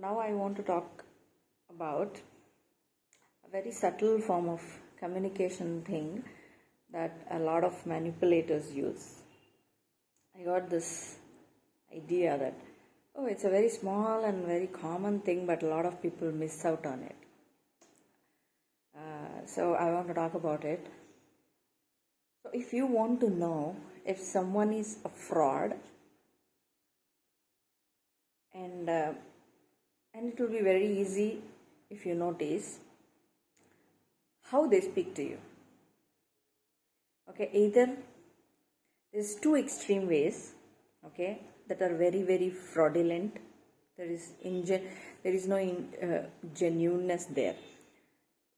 Now I want to talk about a very subtle form of communication thing that a lot of manipulators use. I got this idea that, oh, it's a very small and very common thing, but a lot of people miss out on it. So I want to talk about it. So if you want to know if someone is a fraud, and it will be very easy if you notice how they speak to you. Okay, either there's two extreme ways, okay, that are very, very fraudulent. There is no genuineness there.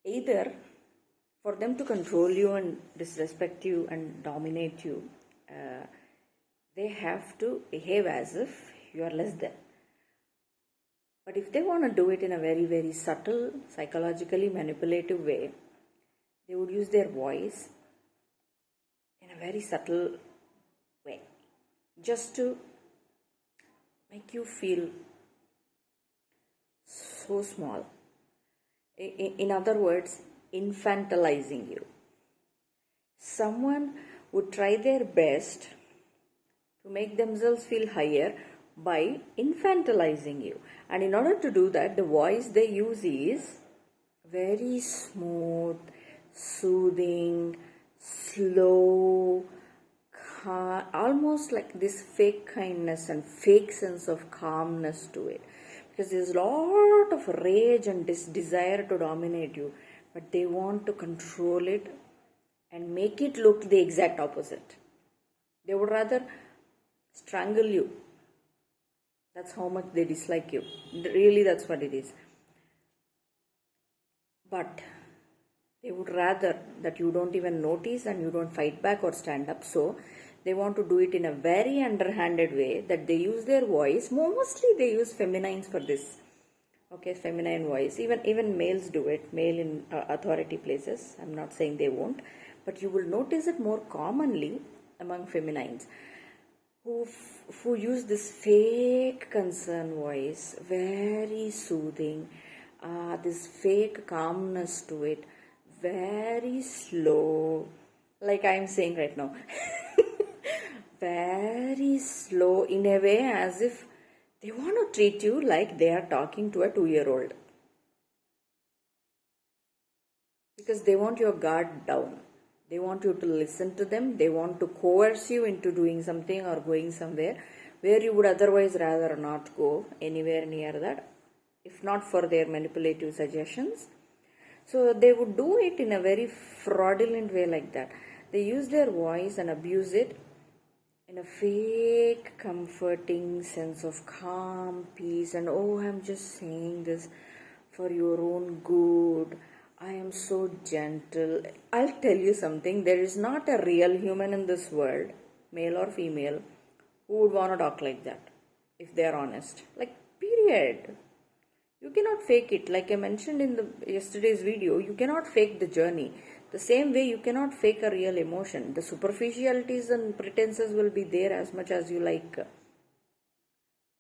Either for them to control you and disrespect you and dominate you, they have to behave as if you are less than. But if they want to do it in a very, very subtle, psychologically manipulative way, they would use their voice in a very subtle way, just to make you feel so small. In other words, infantilizing you. Someone would try their best to make themselves feel higher by infantilizing you. And in order to do that, the voice they use is very smooth, soothing, slow, almost like this fake kindness and fake sense of calmness to it. Because there's a lot of rage and desire to dominate you, but they want to control it and make it look the exact opposite. They would rather strangle you. That's how much they dislike you. Really, that's what it is. But they would rather that you don't even notice and you don't fight back or stand up. So they want to do it in a very underhanded way, that they use their voice. Mostly they use feminines for this. Okay, feminine voice. Even males do it. Male in authority places. I'm not saying they won't. But you will notice it more commonly among feminines, who use this fake concern voice, very soothing, this fake calmness to it, very slow, like I'm saying right now, very slow, in a way as if they want to treat you like they are talking to a 2-year-old, because they want your guard down. They want you to listen to them. They want to coerce you into doing something or going somewhere where you would otherwise rather not go anywhere near that, if not for their manipulative suggestions. So they would do it in a very fraudulent way like that. They use their voice and abuse it in a fake, comforting sense of calm, peace, and oh, I'm just saying this for your own good. I am so gentle. I'll tell you something. There is not a real human in this world, male or female, who would want to talk like that, if they are honest. Like, period. You cannot fake it. Like I mentioned in yesterday's video, you cannot fake the journey. The same way you cannot fake a real emotion. The superficialities and pretenses will be there as much as you like.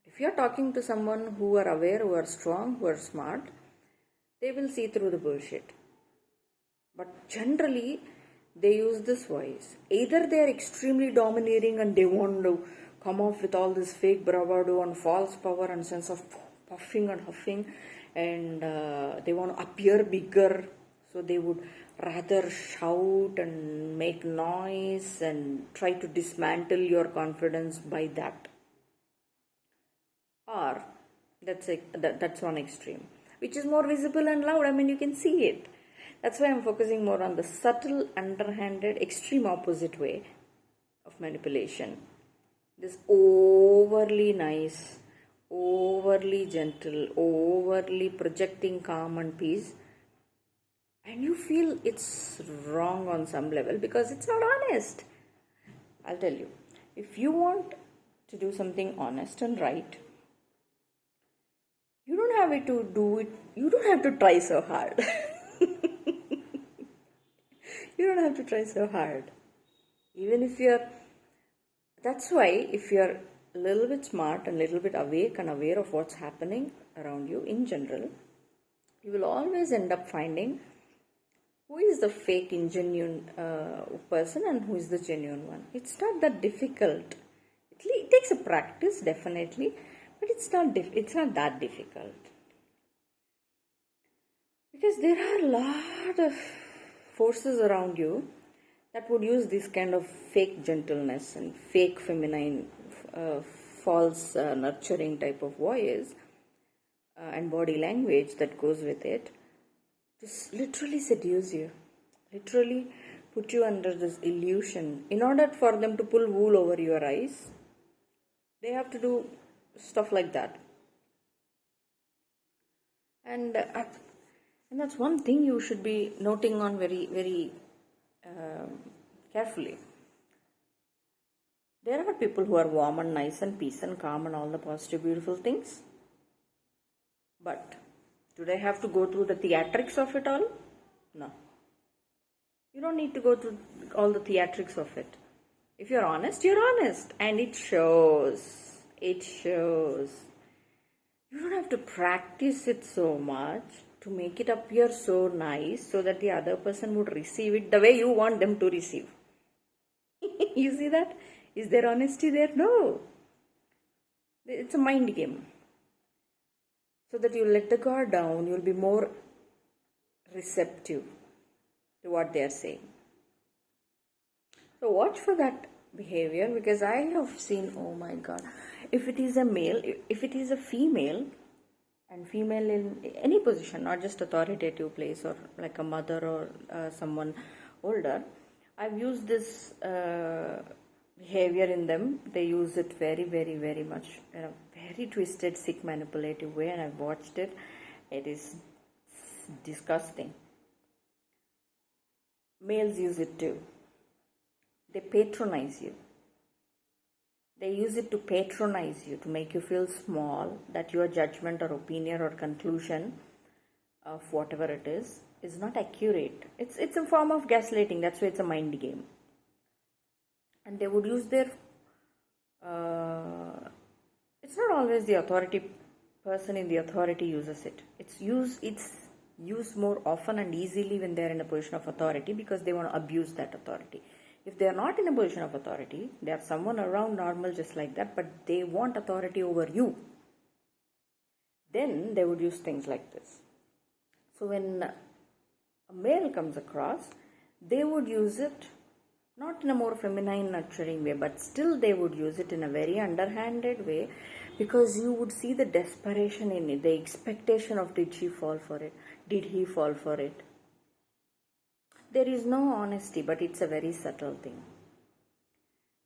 If you are talking to someone who are aware, who are strong, who are smart, they will see through the bullshit. But generally, they use this voice. Either they are extremely domineering and they want to come off with all this fake bravado and false power and sense of puffing and huffing, and they want to appear bigger. So they would rather shout and make noise and try to dismantle your confidence by that. Or that's one extreme, which is more visible and loud. I mean, you can see it. That's why I'm focusing more on the subtle, underhanded, extreme opposite way of manipulation. This overly nice, overly gentle, overly projecting calm and peace. And you feel it's wrong on some level because it's not honest. I'll tell you, if you want to do something honest and right, you don't have to do it. You don't have to try so hard. You don't have to try so hard. Even if you're, that's why if you're a little bit smart and a little bit awake and aware of what's happening around you in general, you will always end up finding who is the fake genuine person and who is the genuine one. It's not that difficult. It takes a practice, definitely, but it's not that difficult. Because there are a lot of forces around you that would use this kind of fake gentleness and fake feminine, false nurturing type of voice and body language that goes with it to literally seduce you, literally put you under this illusion. In order for them to pull wool over your eyes, they have to do stuff like that. And that's one thing you should be noting on very, very carefully. There are people who are warm and nice and peace and calm and all the positive, beautiful things. But do they have to go through the theatrics of it all? No. You don't need to go through all the theatrics of it. If you're honest, you're honest. And it shows. It shows. You don't have to practice it so much to make it appear so nice so that the other person would receive it the way you want them to receive. You see that? Is there honesty there? No. It's a mind game. So that you let the guard down, you'll be more receptive to what they are saying. So watch for that behavior, because I have seen, oh my God, if it is a male, if it is a female, and female in any position, not just authoritative place or like a mother or someone older, I've used this behavior in them. They use it very, very, very much in a very twisted, sick, manipulative way, and I've watched it. It is disgusting. Males use it too. They patronize you. They use it to patronize you, to make you feel small, that your judgment or opinion or conclusion of whatever it is not accurate. It's a form of gaslighting. That's why it's a mind game. And they would use their it's not always the authority person in the authority uses it. It's used more often and easily when they're in a position of authority, because they want to abuse that authority. If they are not in a position of authority, they are someone around normal just like that, but they want authority over you, then they would use things like this. So when a male comes across, they would use it not in a more feminine, nurturing way, but still they would use it in a very underhanded way, because you would see the desperation in it, the expectation of did she fall for it, did he fall for it. There is no honesty, but it's a very subtle thing.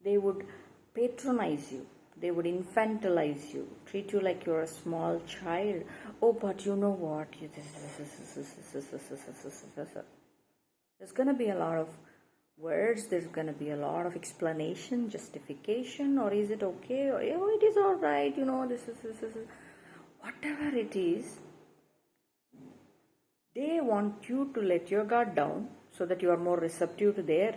They would patronize you. They would infantilize you, treat you like you're a small child. Oh, but you know what? There's going to be a lot of words. There's going to be a lot of explanation, justification, or is it okay? Or, oh, it is all right. You know, this is. Whatever it is, they want you to let your guard down, so that you are more receptive to their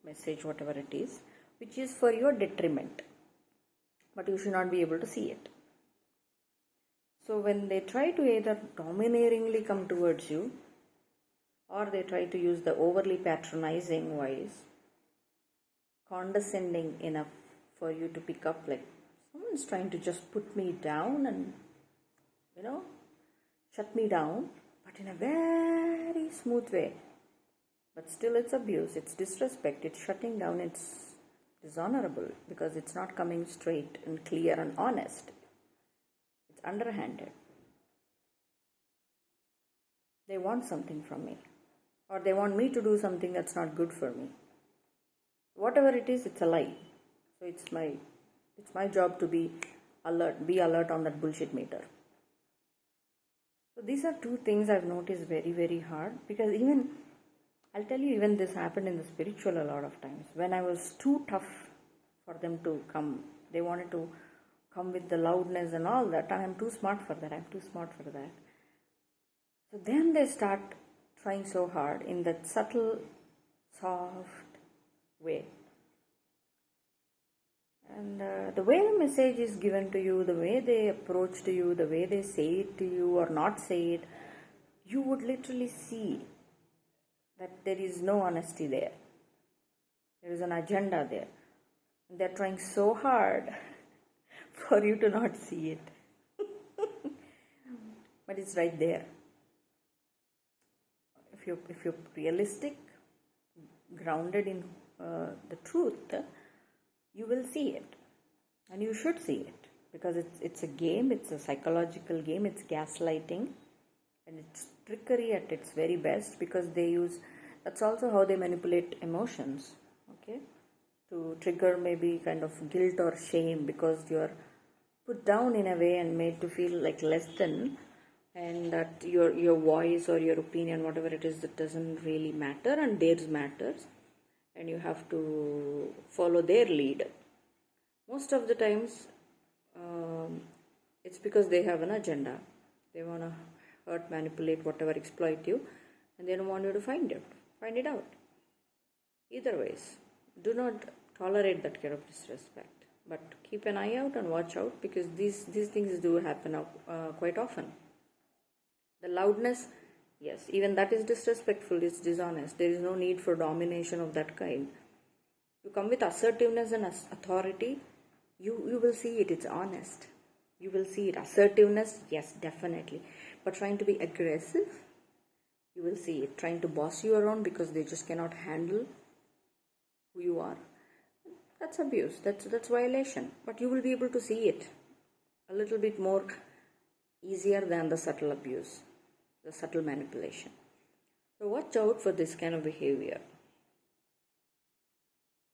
message, whatever it is, which is for your detriment. But you should not be able to see it. So when they try to either domineeringly come towards you, or they try to use the overly patronizing voice, condescending enough for you to pick up, like someone's trying to just put me down and, shut me down, but in a very smooth way. But still it's abuse, it's disrespect, it's shutting down, it's dishonorable, because it's not coming straight and clear and honest. It's underhanded. They want something from me, or they want me to do something that's not good for me. Whatever it is, it's a lie. So it's my job to be alert on that bullshit meter. So these are two things I've noticed very, very hard, because I'll tell you, even this happened in the spiritual a lot of times. When I was too tough for them to come, they wanted to come with the loudness and all that, and I'm too smart for that. So then they start trying so hard in that subtle, soft way. And the way the message is given to you, the way they approach to you, the way they say it to you or not say it, you would literally see that there is no honesty there. There is an agenda there. They're trying so hard for you to not see it. But it's right there. If you're realistic, grounded in the truth, you will see it, and you should see it, because it's a game. It's a psychological game. It's gaslighting, and it's trickery at its very best, because that's also how they manipulate emotions, okay, to trigger maybe kind of guilt or shame, because you're put down in a way and made to feel like less than, and that your voice or your opinion, whatever it is, that doesn't really matter, and theirs matters, and you have to follow their lead. Most of the times, it's because they have an agenda. They want to hurt, manipulate, whatever, exploit you, and they don't want you to find it out. Either ways, do not tolerate that kind of disrespect, but keep an eye out and watch out, because these things do happen quite often. The loudness, yes, even that is disrespectful, it's dishonest. There is no need for domination of that kind. You come with assertiveness and authority, you will see it, it's honest. You will see it. Assertiveness, yes, definitely. But trying to be aggressive, you will see it. Trying to boss you around because they just cannot handle who you are, that's abuse, that's violation. But you will be able to see it a little bit more easier than the subtle abuse, the subtle manipulation. So watch out for this kind of behavior.